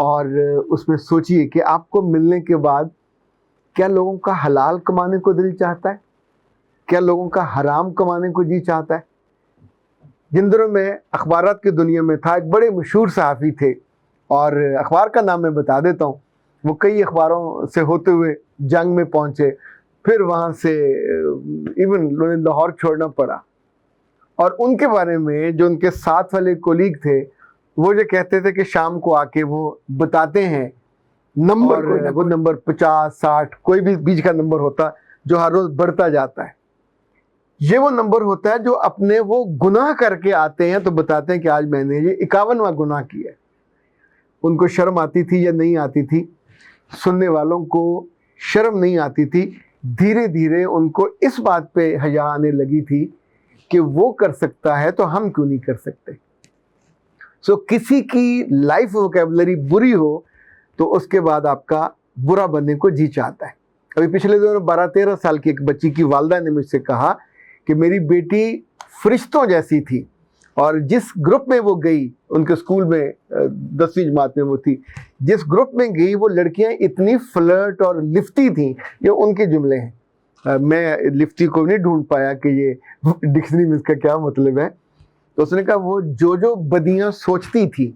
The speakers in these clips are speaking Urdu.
اور اس میں سوچیے کہ آپ کو ملنے کے بعد کیا لوگوں کا حلال کمانے کو دل چاہتا ہے، کیا لوگوں کا حرام کمانے کو جی چاہتا ہے. جن دنوں میں اخبارات کی دنیا میں تھا، ایک بڑے مشہور صحافی تھے، اور اخبار کا نام میں بتا دیتا ہوں. وہ کئی اخباروں سے ہوتے ہوئے جنگ میں پہنچے، پھر وہاں سے ایون انہیں لاہور چھوڑنا پڑا. اور ان کے بارے میں جو ان کے ساتھ والے کولیگ تھے، وہ جو کہتے تھے کہ شام کو آ کے وہ بتاتے ہیں نمبر، وہ نمبر 50 60 کوئی بھی بیچ کا نمبر ہوتا جو ہر روز بڑھتا جاتا ہے. یہ وہ نمبر ہوتا ہے جو اپنے وہ گناہ کر کے آتے ہیں تو بتاتے ہیں کہ آج میں نے یہ 51واں گناہ کیا ہے. ان کو شرم آتی تھی یا نہیں آتی تھی؟ سننے والوں کو شرم نہیں آتی تھی. دھیرے دھیرے ان کو اس بات پہ حیا آنے لگی تھی کہ وہ کر سکتا ہے تو ہم کیوں نہیں کر سکتے. سو کسی کی لائف ووکیبلری بری ہو تو اس کے بعد آپ کا برا بننے کو جی چاہتا ہے. ابھی پچھلے دنوں 12-13 سال کی ایک بچی کی والدہ نے مجھ سے کہا کہ میری بیٹی فرشتوں جیسی تھی، اور جس گروپ میں وہ گئی، ان کے اسکول میں 10ویں جماعت میں وہ تھی، جس گروپ میں گئی وہ لڑکیاں اتنی فلرٹ اور لفتی تھیں. یہ ان کے جملے ہیں، میں لفتی کو نہیں ڈھونڈ پایا کہ یہ ڈکشنری میں اس کا کیا مطلب ہے. تو اس نے کہا وہ جو بدیاں سوچتی تھی،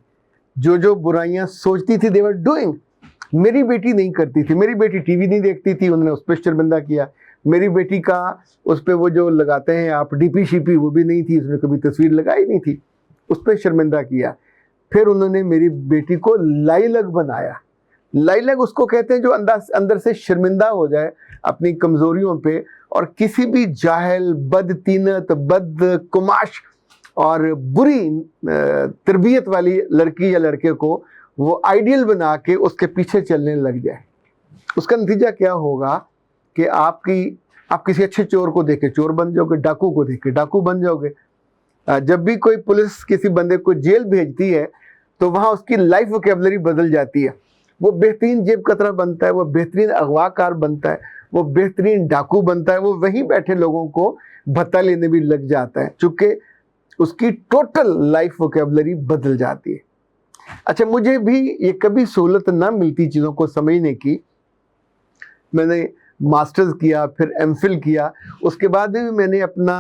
جو برائیاں سوچتی تھی، they were doing. میری بیٹی نہیں کرتی تھی. میری بیٹی ٹی وی نہیں دیکھتی تھی، انہوں نے اس پہ شرمندہ کیا. میری بیٹی کا اس پہ وہ جو لگاتے ہیں آپ ڈی پی شی پی، وہ بھی نہیں تھی، اس نے کبھی تصویر لگائی نہیں تھی، اس پہ شرمندہ کیا. پھر انہوں نے میری بیٹی کو لائلگ بنایا. لائلگ اس کو کہتے ہیں جو اندر سے شرمندہ ہو جائے اپنی کمزوریوں پہ، اور کسی بھی جاہل، بد تینت، بد کماش اور بری تربیت والی لڑکی یا لڑکے کو وہ آئیڈیل بنا کے اس کے پیچھے چلنے لگ جائے. اس کا نتیجہ کیا ہوگا کہ آپ کسی اچھے چور کو دیکھ کے چور بن جاؤ گے، ڈاکو کو دیکھ کے ڈاکو بن جاؤ گے. جب بھی کوئی پولیس کسی بندے کو جیل بھیجتی ہے تو وہاں اس کی لائف ووکیبلری بدل جاتی ہے. وہ بہترین جیب کترا بنتا ہے، وہ بہترین اغوا کار بنتا ہے، وہ بہترین ڈاکو بنتا ہے، وہ وہیں بیٹھے لوگوں کو بھتہ لینے بھی لگ جاتا ہے، چونکہ اس کی ٹوٹل لائف ووکیبلری بدل جاتی ہے. اچھا، مجھے بھی یہ کبھی سہولت نہ ملتی چیزوں کو سمجھنے کی. میں نے ماسٹرز کیا، پھر ایم فل کیا، اس کے بعد بھی میں نے اپنا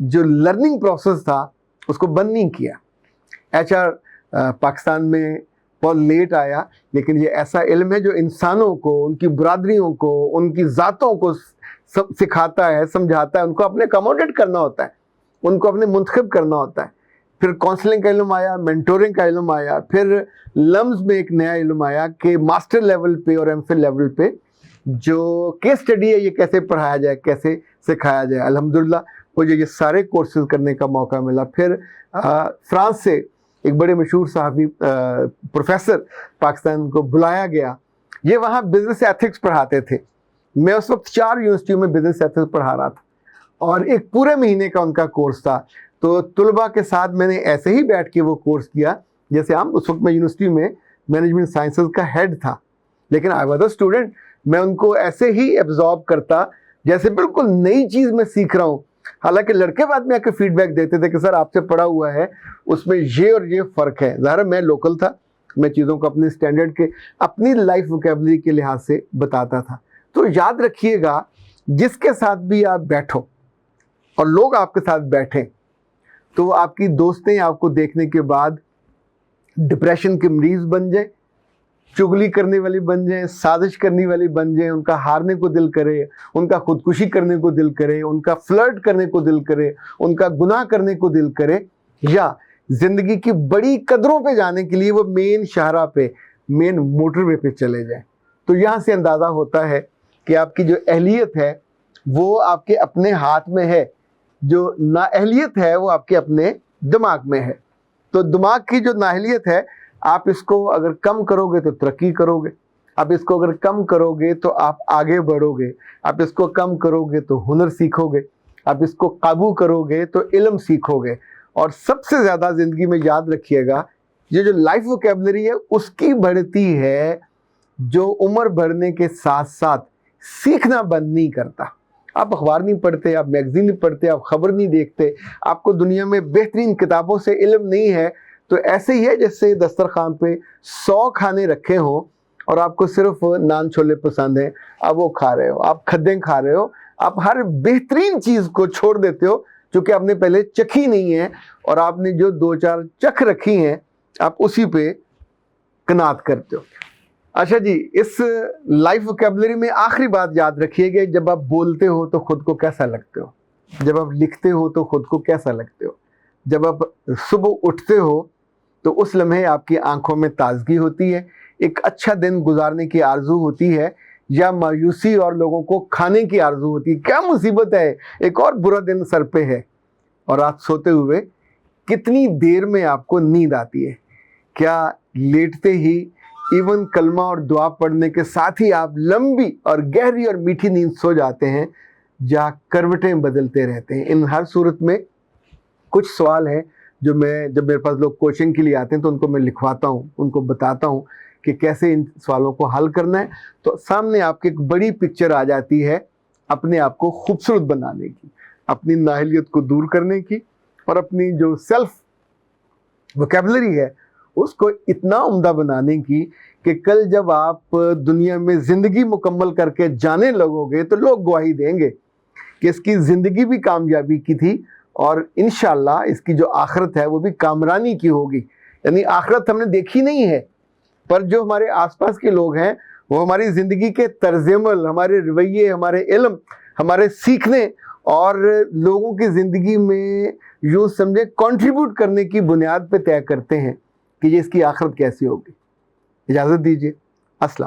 جو لرننگ پروسیس تھا اس کو بند نہیں کیا. ایچ آر پاکستان میں بہت لیٹ آیا، لیکن یہ ایسا علم ہے جو انسانوں کو، ان کی برادریوں کو، ان کی ذاتوں کو سکھاتا ہے، سمجھاتا ہے. ان کو اپنے اکاموڈیٹ کرنا ہوتا ہے، ان کو اپنے منتخب کرنا ہوتا ہے. پھر کونسلنگ کا علم آیا، مینٹورنگ کا علم آیا، پھر لمز میں ایک نیا علم آیا کہ ماسٹر لیول پہ اور ایم فل لیول پہ جو کیس اسٹڈی ہے یہ کیسے پڑھایا جائے، کیسے سکھایا جائے. الحمدللہ مجھے یہ سارے کورسز کرنے کا موقع ملا. پھر فرانس سے ایک بڑے مشہور صحافی پروفیسر پاکستان کو بلایا گیا. یہ وہاں بزنس ایتھکس پڑھاتے تھے. میں اس وقت 4 یونیورسٹیوں میں بزنس ایتھکس پڑھا رہا تھا، اور ایک پورے مہینے کا ان کا کورس تھا. تو طلباء کے ساتھ میں نے ایسے ہی بیٹھ کے وہ کورس کیا جیسے اس وقت میں یونیورسٹی میں مینجمنٹ سائنسز کا ہیڈ تھا، لیکن آئی واز اے اسٹوڈنٹ. میں ان کو ایسے ہی ایبزارب کرتا جیسے بالکل نئی چیز میں سیکھ رہا ہوں. حالانکہ لڑکے بعد میں آ کے فیڈ بیک دیتے تھے کہ سر آپ سے پڑھا ہوا ہے، اس میں یہ اور یہ فرق ہے. ظاہر میں لوکل تھا، میں چیزوں کو اپنے اسٹینڈرڈ کے، اپنی لائف ووکیبلری کے لحاظ سے بتاتا تھا. تو یاد رکھیے گا، جس کے ساتھ بھی آپ بیٹھو اور لوگ آپ کے ساتھ بیٹھیں تو آپ کی دوستیں آپ کو دیکھنے کے بعد ڈپریشن کے مریض بن جائیں، چغلی کرنے والی بن جائیں، سازش کرنے والی بن جائیں، ان کا ہارنے کو دل کرے، ان کا خودکشی کرنے کو دل کرے، ان کا فلرٹ کرنے کو دل کرے، ان کا گناہ کرنے کو دل کرے، یا زندگی کی بڑی قدروں پہ جانے کے لیے وہ مین شاہراہ پہ، مین موٹر وے پہ چلے جائیں. تو یہاں سے اندازہ ہوتا ہے کہ آپ کی جو اہلیت ہے وہ آپ کے اپنے ہاتھ میں ہے، جو نااہلیت ہے وہ آپ کے اپنے دماغ میں ہے. تو دماغ کی جو نااہلیت ہے، آپ اس کو اگر کم کرو گے تو ترقی کرو گے، آپ اس کو اگر کم کرو گے تو آپ آگے بڑھو گے، آپ اس کو کم کرو گے تو ہنر سیکھو گے، آپ اس کو قابو کرو گے تو علم سیکھو گے. اور سب سے زیادہ زندگی میں یاد رکھیے گا، یہ جو لائف ووکیبلری ہے اس کی بڑھتی ہے جو عمر بڑھنے کے ساتھ ساتھ سیکھنا بند نہیں کرتا. آپ اخبار نہیں پڑھتے، آپ میگزین نہیں پڑھتے، آپ خبر نہیں دیکھتے، آپ کو دنیا میں بہترین کتابوں سے علم نہیں ہے، تو ایسے ہی ہے جیسے دسترخوان پہ 100 کھانے رکھے ہوں اور آپ کو صرف نان چھولے پسند ہیں، آپ وہ کھا رہے ہو، آپ کھدیں کھا رہے ہو، آپ ہر بہترین چیز کو چھوڑ دیتے ہو چونکہ آپ نے پہلے چکھی نہیں ہے، اور آپ نے جو 2-4 چکھ رکھی ہیں آپ اسی پہ قناعت کرتے ہو۔ اچھا جی، اس لائف ووکیبلری میں آخری بات یاد رکھیے گا، جب آپ بولتے ہو تو خود کو کیسا لگتے ہو، جب آپ لکھتے ہو تو خود کو کیسا لگتے ہو، جب آپ صبح اٹھتے ہو تو اس لمحے آپ کی آنکھوں میں تازگی ہوتی ہے، ایک اچھا دن گزارنے کی آرزو ہوتی ہے، یا مایوسی اور لوگوں کو کھانے کی آرزو ہوتی ہے؟ کیا مصیبت ہے، ایک اور برا دن سر پہ ہے، اور رات سوتے ہوئے کتنی دیر میں آپ کو نیند آتی ہے؟ کیا لیٹتے ہی ایون کلمہ اور دعا پڑھنے کے ساتھ ہی آپ لمبی اور گہری اور میٹھی نیند سو جاتے ہیں، یا کروٹیں بدلتے رہتے ہیں؟ ان ہر صورت میں کچھ سوال ہیں جو میں، جب میرے پاس لوگ کوچنگ کے لیے آتے ہیں تو ان کو میں لکھواتا ہوں، ان کو بتاتا ہوں کہ کیسے ان سوالوں کو حل کرنا ہے، تو سامنے آپ کی ایک بڑی پکچر آ جاتی ہے اپنے آپ کو خوبصورت بنانے کی، اپنی نااہلیت کو دور کرنے کی، اور اپنی جو سیلف ووکیبلری ہے اس کو اتنا عمدہ بنانے کی کہ کل جب آپ دنیا میں زندگی مکمل کر کے جانے لگو گے تو لوگ گواہی دیں گے کہ اس کی زندگی بھی کامیابی کی تھی، اور انشاءاللہ اس کی جو آخرت ہے وہ بھی کامرانی کی ہوگی۔ یعنی آخرت ہم نے دیکھی نہیں ہے، پر جو ہمارے آس پاس کے لوگ ہیں وہ ہماری زندگی کے طرز عمل، ہمارے رویے، ہمارے علم، ہمارے سیکھنے اور لوگوں کی زندگی میں یوں سمجھے کنٹریبیوٹ کرنے کی بنیاد پہ طے کرتے ہیں کہ یہ اس کی آخرت کیسی ہوگی۔ اجازت دیجیے، السلام۔